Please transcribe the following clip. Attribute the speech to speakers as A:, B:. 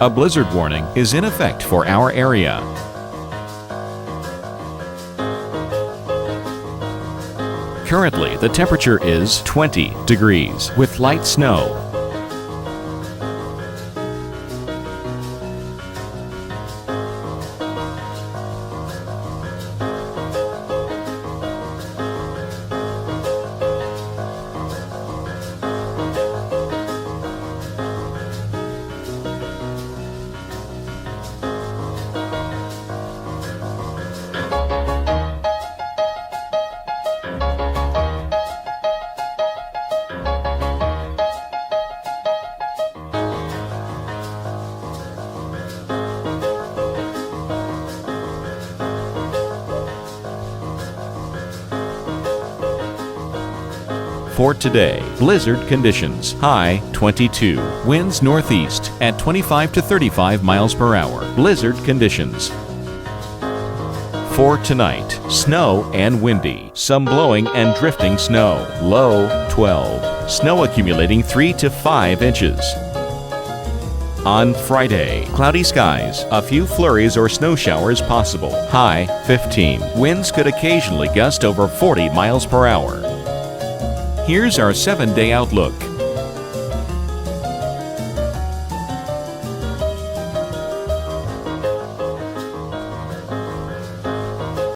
A: A blizzard warning is in effect for our area. Currently, the temperature is 20 degrees with light snow. For today, blizzard conditions. High 22. Winds northeast at 25 to 35 miles per hour. Blizzard conditions. For tonight, snow and windy. Some blowing and drifting snow. Low 12. Snow accumulating 3 to 5 inches. On Friday, cloudy skies. A few flurries or snow showers possible. High 15. Winds could occasionally gust over 40 miles per hour. Here's our 7-day outlook.